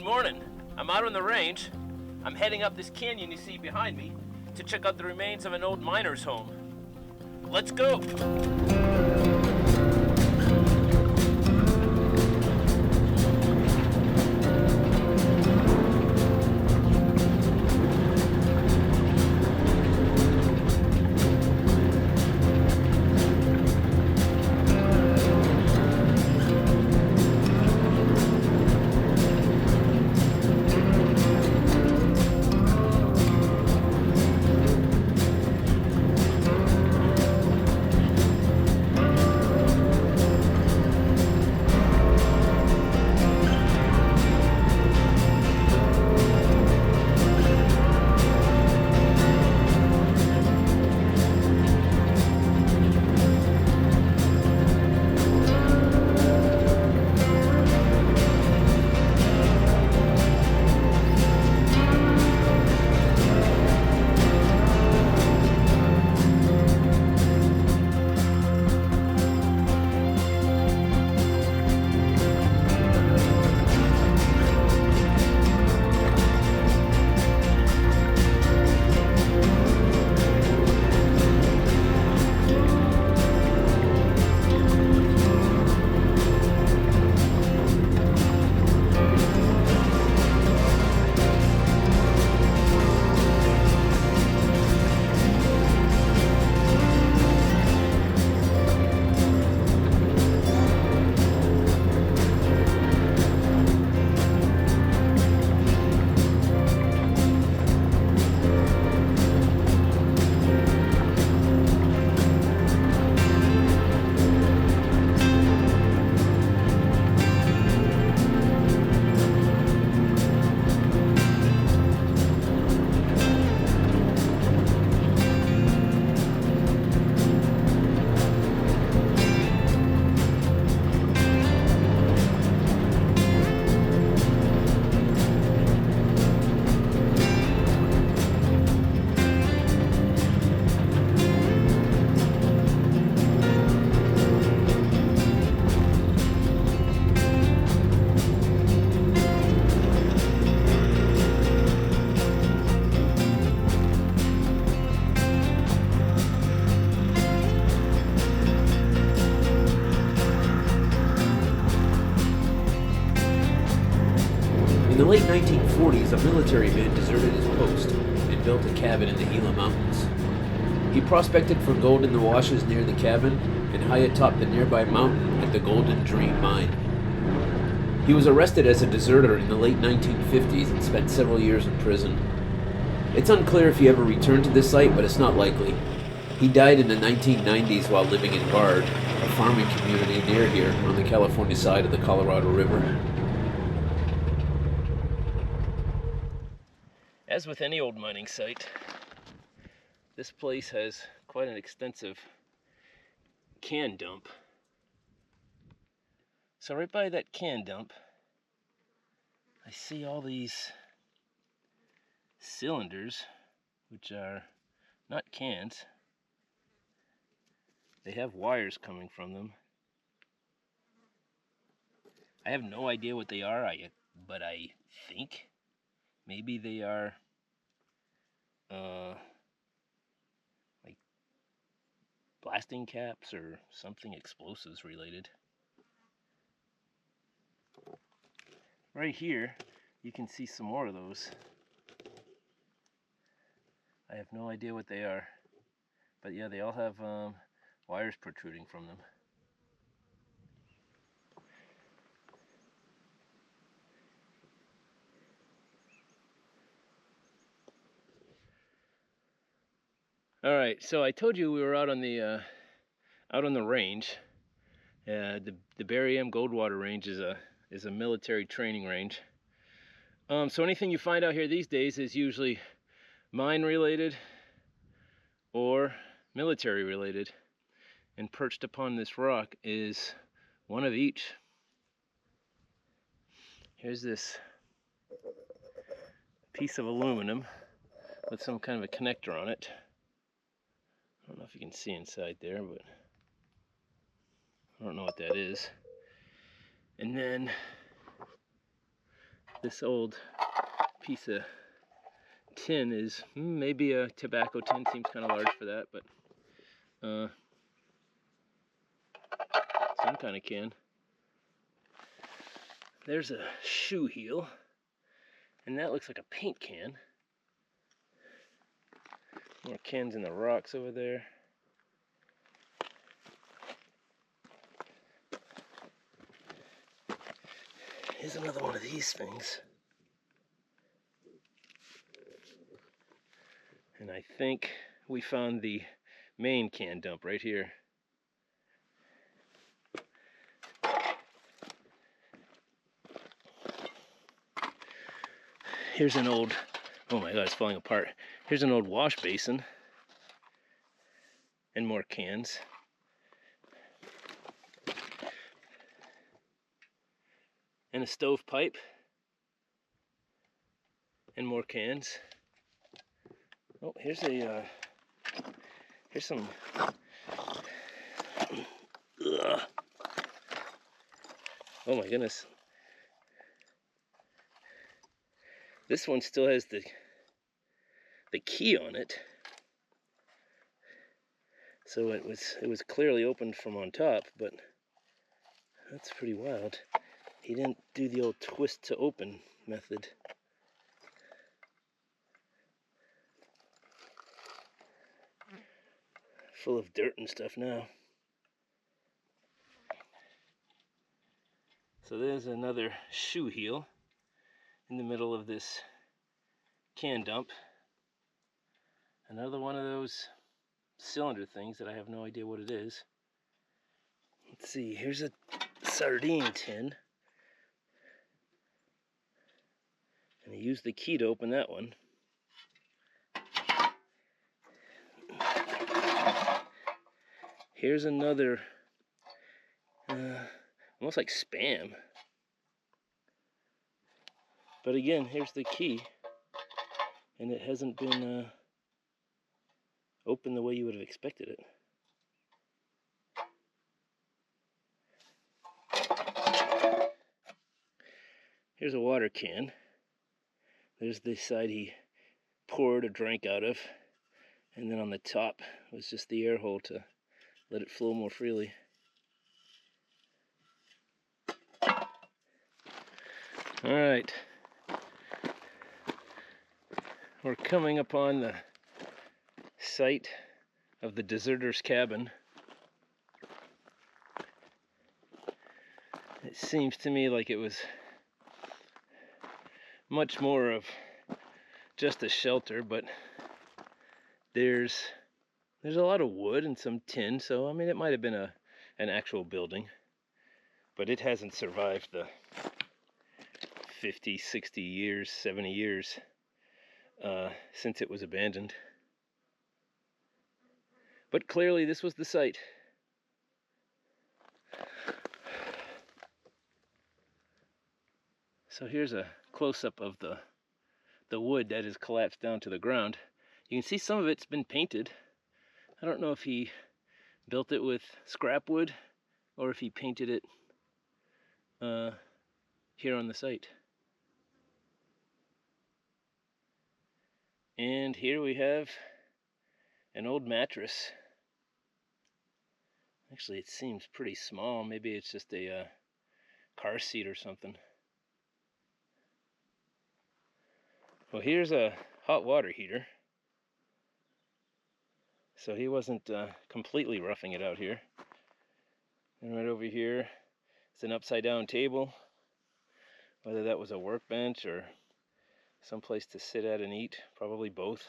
morning. I'm out on the range. I'm heading up this canyon you see behind me to check out the remains of an old miner's home. Let's go! In the late 1940s, a military man deserted his post and built a cabin in the Gila Mountains. He prospected for gold in the washes near the cabin and high atop the nearby mountain at the Golden Dream mine. He was arrested as a deserter in the late 1950s and spent several years in prison. It's unclear if he ever returned to this site, but it's not likely. He died in the 1990s while living in Bard, a farming community near here on the California side of the Colorado River. As with any old mining site, this place has quite an extensive can dump. So right by that can dump, I see all these cylinders, which are not cans. They have wires coming from them. I have no idea what they are, but I think maybe they are like blasting caps or something explosives related. Right here, you can see some more of those. I have no idea what they are, but yeah, they all have wires protruding from them. All right, so I told you we were out on the range. The Barry M Goldwater Range is a military training range. So anything you find out here these days is usually mine related or military related, and perched upon this rock is one of each. Here's this piece of aluminum with some kind of a connector on it. I don't know if you can see inside there, but I don't know what that is. And then This old piece of tin is maybe a tobacco tin. Seems kind of large for that, but some kind of can. There's a shoe heel, and that looks like a paint can. More cans in the rocks over there. Here's another one of these things. And I think we found the main can dump right here. Here's an old, oh my god, it's falling apart. Here's an old wash basin. And more cans. And a stovepipe. And more cans. Oh, here's some. Ugh. Oh my goodness. This one still has the key on it. So it was clearly opened from on top, but that's pretty wild. He didn't do the old twist to open method. Full of dirt and stuff now. So there's another shoe heel in the middle of this can dump. Another one of those cylinder things that I have no idea what it is. Let's see, here's a sardine tin. And I used the key to open that one. Here's another, almost like Spam. But again, here's the key. And it hasn't been opened the way you would have expected it. Here's a water can. There's the side he poured a drink out of. And then on the top was just the air hole to let it flow more freely. Alright. We're coming upon the site of the deserter's cabin. It seems to me like it was much more of just a shelter, but there's a lot of wood and some tin, so I mean it might have been an actual building, but it hasn't survived the 50, 60 years, 70 years since it was abandoned. But clearly this was the site. So here's a close-up of the wood that is collapsed down to the ground. You can see some of it's been painted. I don't know if he built it with scrap wood or if he painted it here on the site. And here we have an old mattress. Actually, it seems pretty small. Maybe it's just a car seat or something. Well, here's a hot water heater. So he wasn't completely roughing it out here. And right over here is an upside down table. Whether that was a workbench or someplace to sit at and eat, probably both.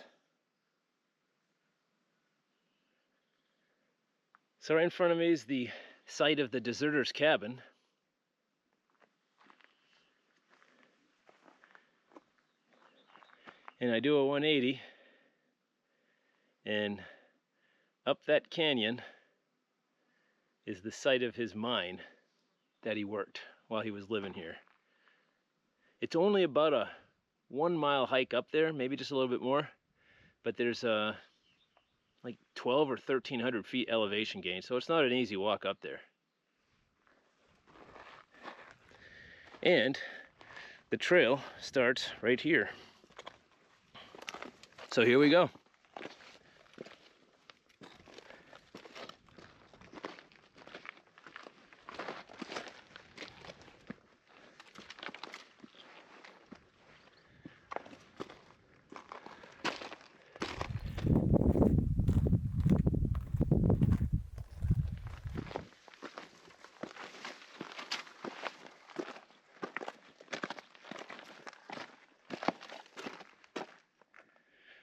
So right in front of me is the site of the deserter's cabin. And I do a 180, and up that canyon is the site of his mine that he worked while he was living here. It's only about a 1 mile hike up there, maybe just a little bit more, but there's like 12 or 1300 feet elevation gain, so it's not an easy walk up there. And the trail starts right here. So here we go.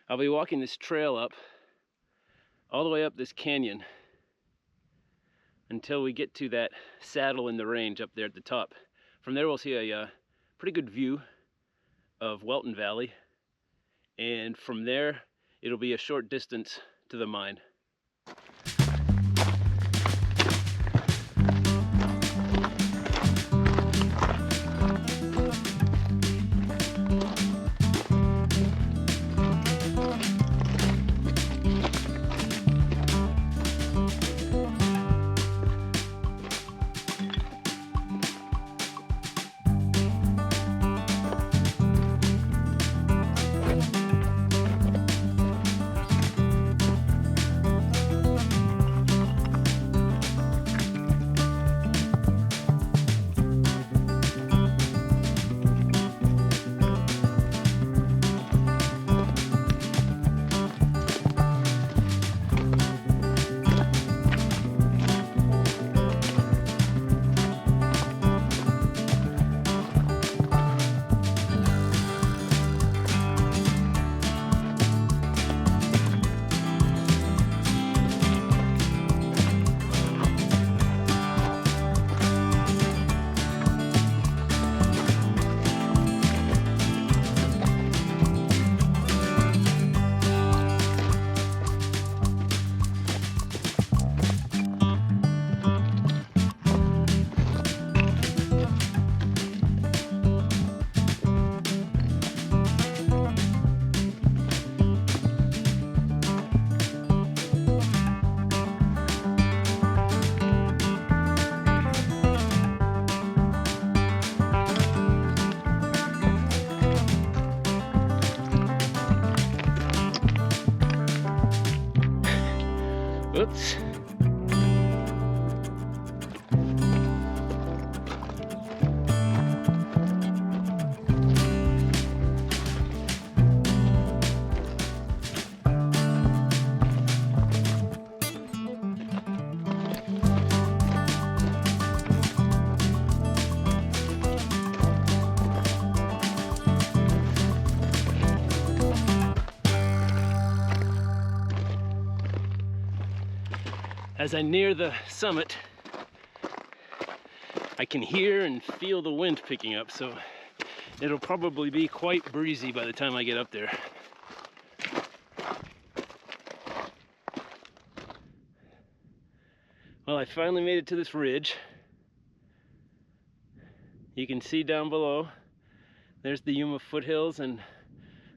I'll be walking this trail up, all the way up this canyon, until we get to that saddle in the range up there at the top. From there we'll see a pretty good view of Wellton Valley, and from there it'll be a short distance to the mine. Oops. As I near the summit, I can hear and feel the wind picking up, so it'll probably be quite breezy by the time I get up there. Well, I finally made it to this ridge. You can see down below, there's the Yuma Foothills, and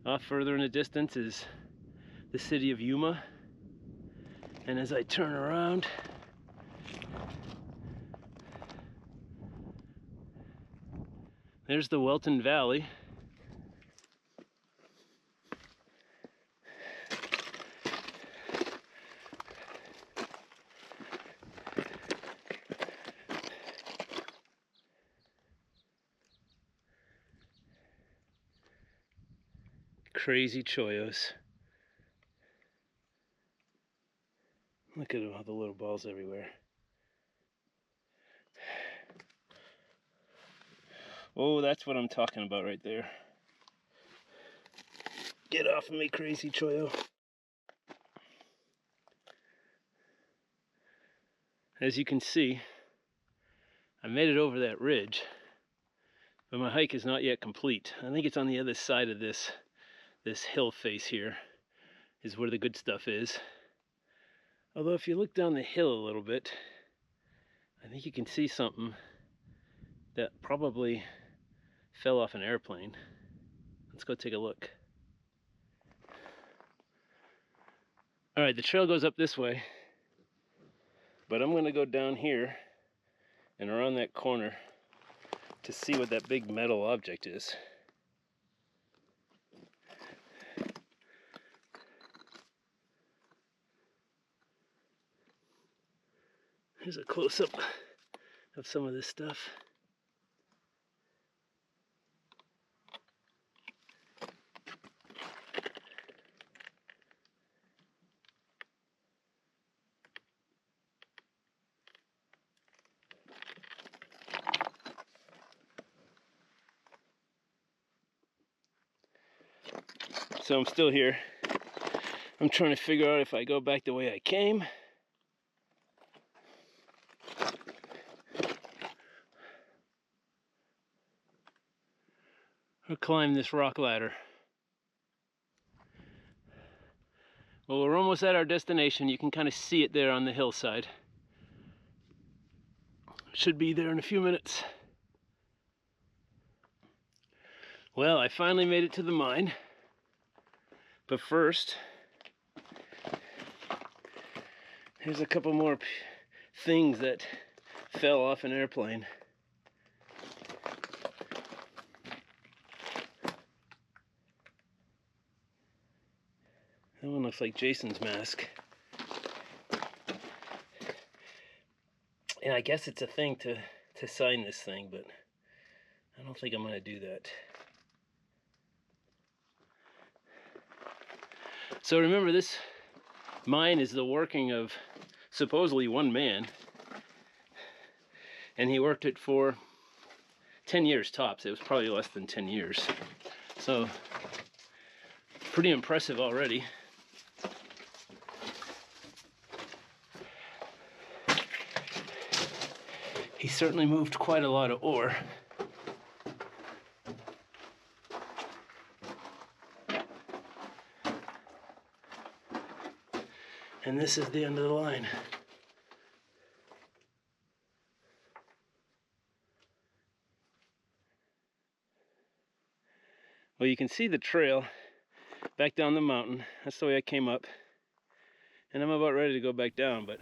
off further in the distance is the city of Yuma. And as I turn around, there's the Wellton Valley. Crazy chollos. Look at all the little balls everywhere. Oh, that's what I'm talking about right there. Get off of me, crazy chollo. As you can see, I made it over that ridge, but my hike is not yet complete. I think it's on the other side of this hill face here is where the good stuff is. Although if you look down the hill a little bit, I think you can see something that probably fell off an airplane. Let's go take a look. All right, the trail goes up this way, but I'm gonna go down here and around that corner to see what that big metal object is. Here's a close-up of some of this stuff. So I'm still here. I'm trying to figure out if I go back the way I came or climb this rock ladder. Well, we're almost at our destination. You can kind of see it there on the hillside. Should be there in a few minutes. Well, I finally made it to the mine. But first, here's a couple more things that fell off an airplane. That one looks like Jason's mask. And I guess it's a thing to sign this thing, but I don't think I'm going to do that. So remember, this mine is the working of supposedly one man, and he worked it for 10 years tops. It was probably less than 10 years. So pretty impressive already. He certainly moved quite a lot of ore. And this is the end of the line. Well, you can see the trail back down the mountain. That's the way I came up. And I'm about ready to go back down, but